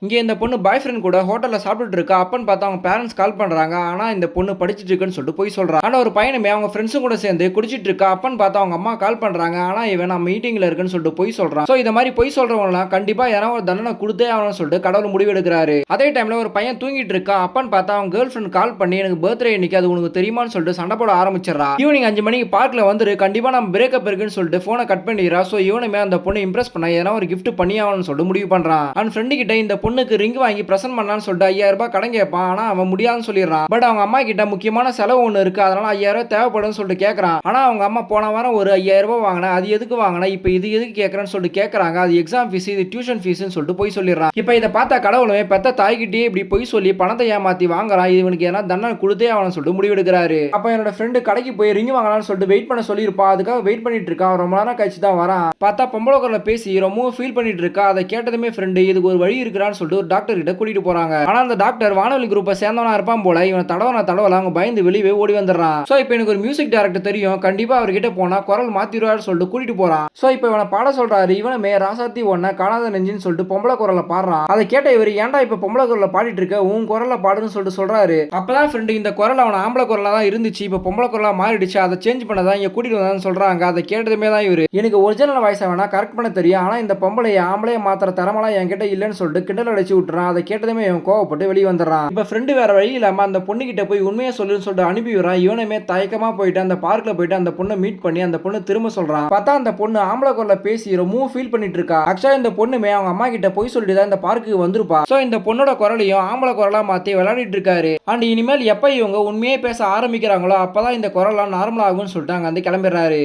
இங்க இந்த பொண்ணு பாய் ஃப்ரெண்ட் கூட ஹோட்டல்ல சாப்பிட்டுட்டு இருக்கா. அப்பன்னு பார்த்தா அவங்க பேரண்ட்ஸ் கால் பண்றாங்க. ஆனா இந்த பொண்ணு படிச்சிட்டு இருக்குன்னு சொல்லிட்டு பொய் சொல்றா. ஆனா ஒரு பையனுமே அவங்க ஃப்ரெண்ட்ஸும் கூட சேர்ந்து குடிச்சிட்டு இருக்கா. அப்பன்னு பார்த்தா அவங்க அம்மா கால் பண்றாங்க. ஆனா இவன் நான் மீட்டிங்ல இருக்கேன்னு சொல்லிட்டு பொய் சொல்றான். சோ இந்த மாதிரி பொய் சொல்றவங்கலாம் கண்டிப்பா யாராவது ஒரு தண்டனை கொடுத்தே ஆகணும்னு சொல்லிட்டு கடவுள் முடிவு எடுக்கிறாரு. அதே டைம்ல ஒரு பையன் தூங்கிட்டு இருக்கா. அப்பன்னு பார்த்தா அவங்க கேர்ள் ஃப்ரெண்ட் கால் பண்ணி எனக்கு பர்த்டே இன்னைக்கு அது உனக்கு தெரியுமான்னு சொல்லிட்டு சண்டை போட ஆரம்பிச்சிடறா. ஈவினிங் 5 மணிக்கு பார்க்ல வந்துரு கண்டிப்பா நம்ம பிரேக்கப் இருக்குன்னு சொல்லிட்டு போனை கட் பண்ணிடுறா. சோ இவனுமே அந்த பொண்ணை இம்ப்ரெஸ் பண்ண ஏன்னா ஒரு gift பண்ணி ஆகணும்னு சொல்லிட்டு முடிவு பண்றான். அவன் ஃப்ரெண்டு கிட்ட இந்த பொண்ணுக்கு ரிங் வாங்கி பிரசன்ட் பண்ணலாம்னு சொல்லிட்டு 5000 ரூபாய் கடன் கேட்பான். ஆனா அவன் முடியாதுன்னு சொல்லிடுறான். பட் அவங்க அம்மா கிட்ட முக்கியமான செலவு ஒண்ணு இருக்கு. அதனால 5000 ரூபாய் தேவைப்படும்னு சொல்லிட்டு கேட்கறான். ஆனா அவங்க அம்மா போன வாரம் ஒரு 5000 ரூபாய் வாங்கின அது எதுக்கு வாங்கின இப்ப இது எதுக்கு கேட்கறேன்னு சொல்லிட்டு கேட்கறாங்க. அது எக்ஸாம் ஃபீஸ் இது டியூஷன் ஃபீஸ்னு சொல்லிட்டு போய் சொல்லிடுறான். இப்ப இதை பார்த்தா கடவுளுமே பெத்த தாய்கிட்டே இப்படி போய் சொல்லி பணத்தை ஏமாத்தி வாங்குறான். இவனுக்கு ஏன்னா தண்டனை கொடுத்தே ஆகணும்னு சொல்லிட்டு முடிவெடுக்கிறாரு. அப்ப என்னோட ஃப்ரெண்டு கடைக்கு போய் ரிங் வாங்கலாம்னு சொல்லிட்டு வெயிட் பண்ண சொல்லியிருப்பான். அதுக்காக வெயிட் பண்ணிட்டு இருக்கான். ரொம்ப நேரம் கழிச்சு தான் வரான். பார்த்தா பொம்பளை குரல்ல பேசி ரொம்ப ஃபீல் பண்ணிட்டு இருக்கா. அதை கேட்டதுமே ஃப்ரெண்டு இதுக்கு ஒரு வழி இருக்கிறான்னு சொல்லிட்டு ஒரு டாக்டர் கிட்ட கூட்டிட்டு போறாங்க. ஆனா அந்த டாக்டர் வானொலி குரூப்பை சேர்ந்தவனா இருப்பான் போல. இவன் தடவல அவங்க பயந்து வெளியே ஓடி வந்துடுறான். சோ இப்போ எனக்கு ஒரு மியூசிக் டைரக்டர் தெரியும். கண்டிப்பா அவர்கிட்ட போனா குரல் மாத்திடுவாரு சொல்லிட்டு கூட்டிட்டு போறான். சோ இப்போ இவனை பாட சொல்றாரு. இவனுமே ராசாத்தி ஒன்ன காணாத நெஞ்சின்னு சொல்லிட்டு பொம்பளை குரல்ல பாடுறான். அதை கேட்ட இவர் ஏன்டா இப்ப பொம்பளை குரல்ல பாடிட்டு இருக்க உன் குரல்ல பாடுன்னு சொல்லிட்டு சொல்றாரு. அப்பதான் ஃப்ரெண்டு இந்த குரல் அவன் ஆம்பளை குரலா தான் இருந்துச்சு. இப்ப பொம்பளை குரலா மாறிடுச்சு. அதை சேஞ்ச் பண்ணதான் இங்க கூட்டிட்டு வந்தான்னு சொல்றாங்க. அதை கேட்டதுமே தான் இவரு எனக்கு ஒரிஜினல் வாய்ஸ் வேணா கரெக்ட் பண்ண தெரியும். ஆனா இந்த பொம்பளை ஆம்பளைய மாத்திர தரமெல்லாம் என்கிட்ட இல்லைன்னு சொல்லிட்டு கிண்டல் அடிச்சு விட்டுறான். அதை கேட்டதுமே இவன் கோவப்பட்டு வெளியே வந்துடுறான். இப்ப ஃப்ரெண்டு வேற வழி இல்லாம அந்த பொண்ணு கிட்ட போய் உண்மையை சொல்லுன்னு சொல்லிட்டு அனுப்பி விடுறான். இவனுமே தயக்கமா போயிட்டு அந்த பார்க்ல போயிட்டு அந்த பொண்ணை மீட் பண்ணி அந்த பொண்ணு திரும்ப சொல்றான். பார்த்தா அந்த பொண்ணு ஆம்பளை குரல்ல பேசி ரொம்ப ஃபீல் பண்ணிட்டு இருக்கா. ஆக்சுவலா இந்த பொண்ணுமே அவங்க அம்மா கிட்ட போய் சொல்லிட்டு தான் இந்த பார்க்குக்கு வந்திருப்பா. சோ இந்த பொண்ணோட குரலையும் ஆம்பளை குரலா மாத்தி விளையாடிட்டு இருக்காரு. அண்ட் இனிமேல் எப்ப இவங்க உண்மையே பேச ஆரம்பிக்கிறாங்களோ அப்பதான் இந்த குரலாம் நார்மல் ஆகும்னு சொல்லிட்டு அங்க வந்து கிளம்பிடுறாரு.